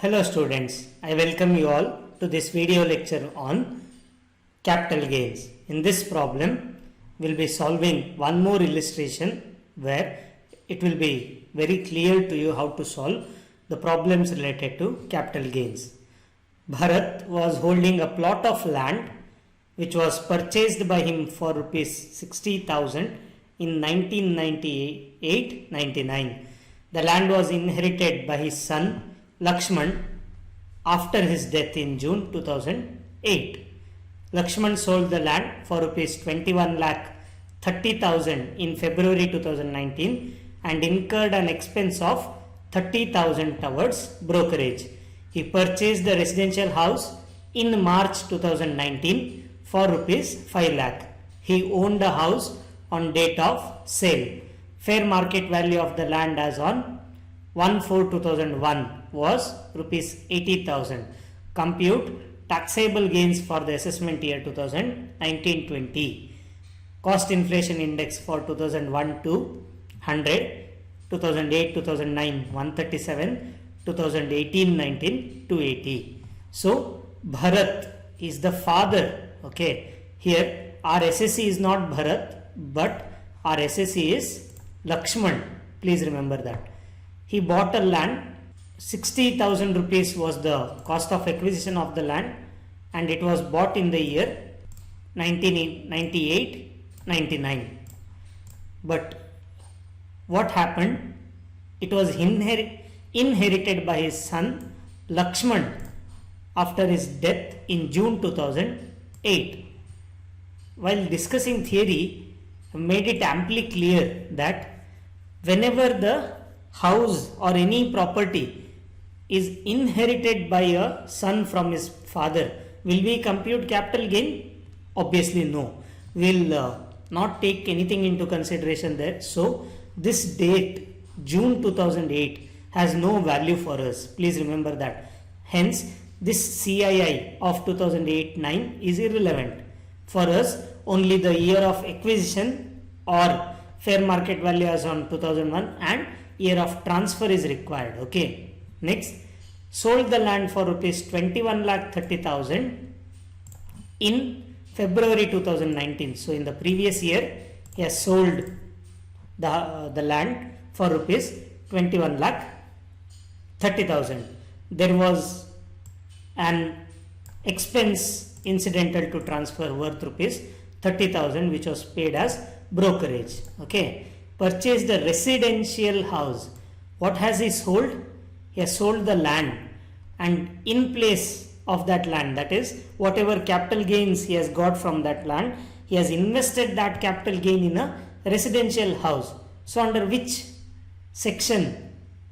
Hello students, I welcome you all to this video lecture on capital gains. In this problem, we will be solving one more illustration where it will be very clear to you how to solve the problems related to capital gains. Bharat was holding a plot of land which was purchased by him for rupees 60,000 in 1998-99. The land was inherited by his son Lakshman after his death in June 2008. Lakshman sold the land for rupees 21,30,000 in February 2019 and incurred an expense of 30,000 towards brokerage. He purchased the residential house in March 2019 for rupees 5 lakh. He owned the house on date of sale. Fair market value of the land as on 1/4/2001 was rupees 80,000. Compute taxable gains for the assessment year 2019-20. Cost inflation index for 2001 to 100, 2008-2009 137, 2018-19 280. So Bharat is the father. Okay, here our SSC is not Bharat, but our SSC is Lakshman. Please remember that. He bought a land, 60,000 rupees was the cost of acquisition of the land, and it was bought in the year 1998-99. But what happened? It was inherited by his son Lakshman after his death in June 2008. While discussing theory, I made it amply clear that whenever the house or any property is inherited by a son from his father, will we compute capital gain? Obviously no. We will not take anything into consideration there. So this date June 2008 has no value for us. Please remember that. Hence this CII of 2008-9 is irrelevant. For us only the year of acquisition or fair market value as on 2001 and year of transfer is required. Okay. Next, sold the land for rupees 21,30,000 in February 2019. So in the previous year, he has sold the land for rupees 21,30,000. There was an expense incidental to transfer worth rupees 30,000 which was paid as brokerage. Okay. Purchased the residential house. What has he sold? He has sold the land, and in place of that land, that is whatever capital gains he has got from that land, he has invested that capital gain in a residential house. So under which section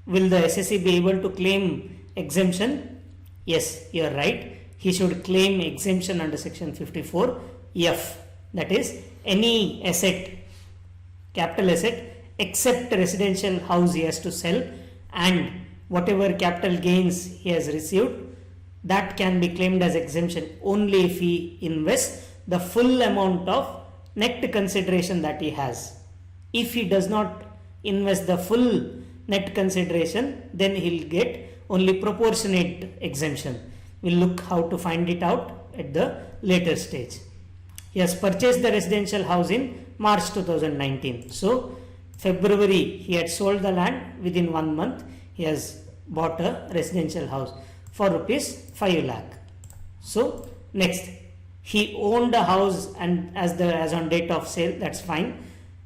will the SSC be able to claim exemption? Yes, you are right. He should claim exemption under section 54F, that is any asset, capital asset except residential house he has to sell, and whatever capital gains he has received, that can be claimed as exemption only if he invests the full amount of net consideration that he has. If he does not invest the full net consideration, then he will get only proportionate exemption. We will look how to find it out at the later stage. He has purchased the residential house in March 2019. So February he had sold the land. Within 1 month he has bought a residential house for rupees 5 lakh. So next, he owned a house and as on date of sale, that's fine.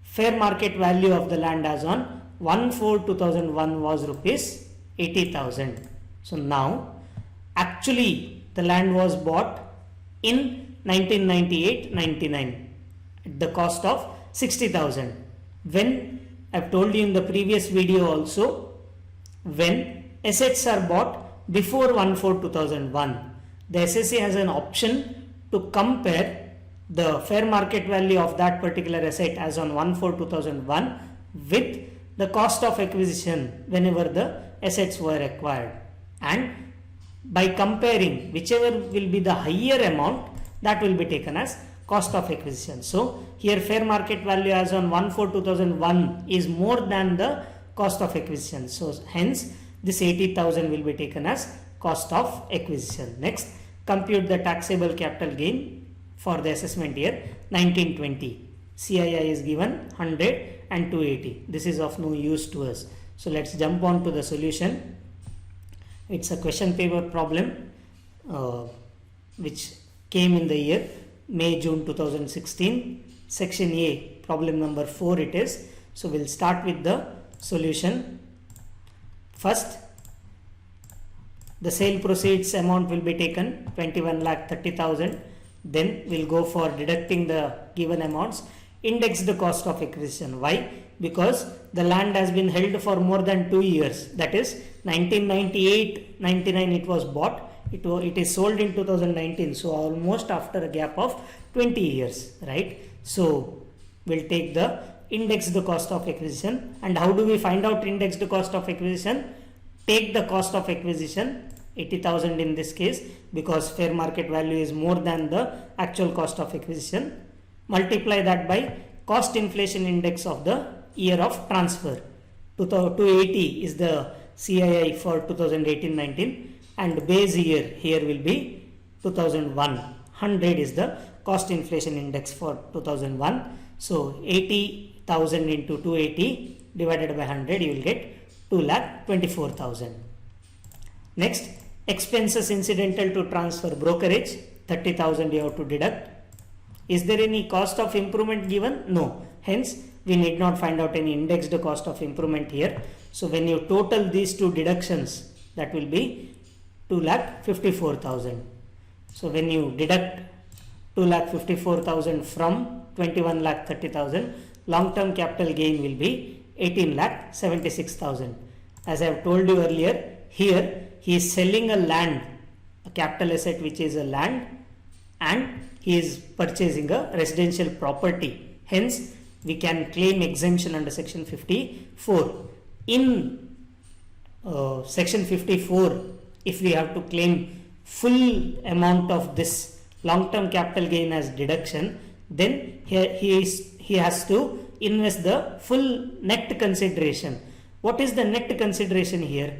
Fair market value of the land as on 1/4/2001 was rupees 80,000. So now actually the land was bought in 1998-99 at the cost of 60,000. When I've told you in the previous video also, when assets are bought before 1/4/2001, the SSC has an option to compare the fair market value of that particular asset as on 1/4/2001 with the cost of acquisition whenever the assets were acquired, and by comparing whichever will be the higher amount, that will be taken as cost of acquisition. So here fair market value as on 1/4/2001 is more than the cost of acquisition. So hence this 80,000 will be taken as cost of acquisition. Next, compute the taxable capital gain for the assessment year 1920. CII is given 100 and 280. This is of no use to us. So let's jump on to the solution. It's a question paper problem which came in the year May-June 2016. Section A, problem number 4 it is. So we'll start with the solution. First, the sale proceeds amount will be taken 21,30,000. Then we'll go for deducting the given amounts. Index the cost of acquisition. Why? Because the land has been held for more than 2 years. That is 1998-99 it was bought. It is sold in 2019. So almost after a gap of 20 years, right? So we'll take the index the cost of acquisition. And how do we find out index the cost of acquisition? Take the cost of acquisition 80,000 in this case, because fair market value is more than the actual cost of acquisition. Multiply that by cost inflation index of the year of transfer. 280 is the CII for 2018-19 and base year here will be 2001. 100 is the cost inflation index for 2001. So 80,000 into 280 divided by 100, you will get 2,24,000. Next, expenses incidental to transfer brokerage 30,000 you have to deduct. Is there any cost of improvement given? No. Hence, we need not find out any indexed cost of improvement here. So when you total these two deductions, that will be 2,54,000. So when you deduct 2,54,000 from 21,30,000, long-term capital gain will be 18,76,000. As I have told you earlier, here he is selling a land, a capital asset which is a land, and he is purchasing a residential property. Hence, we can claim exemption under section 54. In section 54, if we have to claim full amount of this long-term capital gain as deduction, then he has to invest the full net consideration. What is the net consideration here?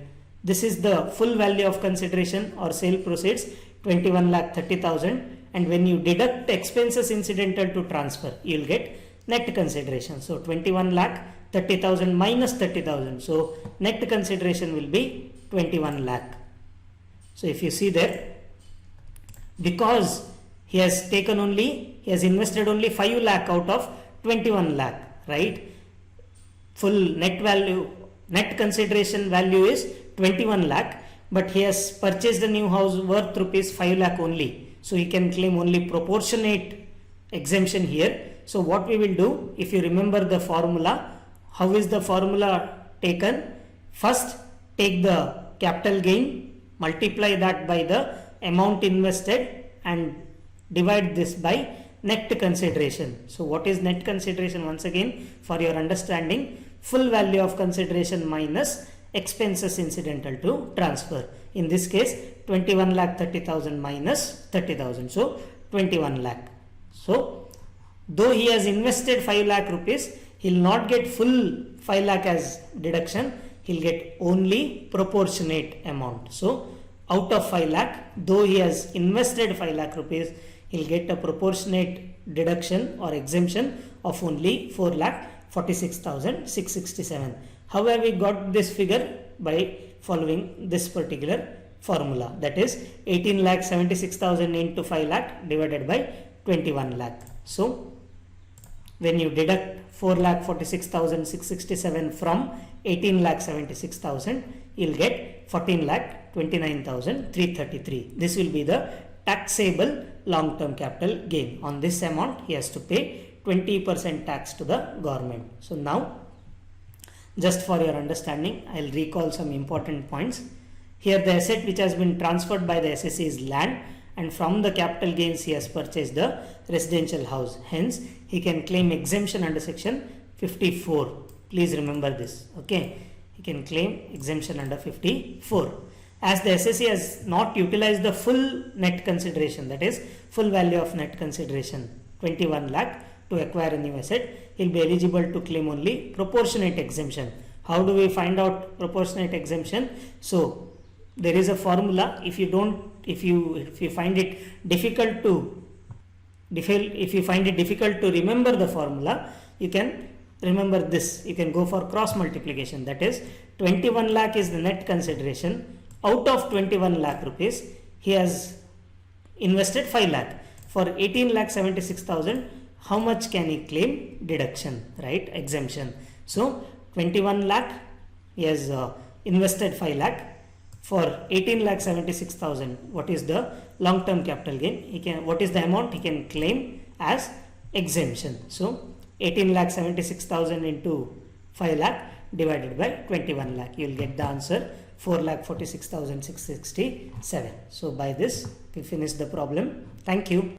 This is the full value of consideration or sale proceeds 21,30,000, and when you deduct expenses incidental to transfer, you will get net consideration. So 21,30,000 minus 30,000. So net consideration will be 21 lakh. So if you see there, because he has invested only 5 lakh out of 21 lakh, right? Full net consideration value is 21 lakh, but he has purchased a new house worth rupees 5 lakh only. So he can claim only proportionate exemption here. So what we will do, if you remember the formula, how is the formula taken? First, take the capital gain, multiply that by the amount invested and divide this by net consideration. So what is net consideration? Once again, for your understanding, full value of consideration minus expenses incidental to transfer. In this case, 21,30,000 minus 30,000. So 21 lakh. So though he has invested 5 lakh rupees, he will not get full 5 lakh as deduction. He will get only proportionate amount. So out of 5 lakh, though he has invested 5 lakh rupees, he will get a proportionate deduction or exemption of only 4,46,667. How have we got this figure? By following this particular formula, that is 18,76,000 into 5 lakh divided by 21 lakh. So when you deduct 4,46,667 from 18,76,000, you will get 14,29,333. This will be the taxable long-term capital gain. On this amount, he has to pay 20% tax to the government. So now, just for your understanding, I will recall some important points. Here the asset which has been transferred by the SSC is land, and from the capital gains he has purchased the residential house. Hence, he can claim exemption under section 54. Please remember this. Okay, he can claim exemption under 54. As the SSC has not utilized the full net consideration, that is full value of net consideration 21 lakh to acquire a new asset, he will be eligible to claim only proportionate exemption. How do we find out proportionate exemption? So there is a formula. If you don't, if you find it difficult to remember the formula, you can remember this. You can go for cross multiplication. That is, 21 lakh is the net consideration. Out of 21 lakh rupees, he has invested 5 lakh. For 18 lakh 76,000, how much can he claim deduction, right? Exemption. So 21 lakh, he has invested 5 lakh. For 18 lakh 76,000, what is the long term capital gain? What is the amount he can claim as exemption? So 18 lakh 76,000 into 5 lakh divided by 21 lakh, you will get the answer 4,46,667. So by this we finish the problem. Thank you.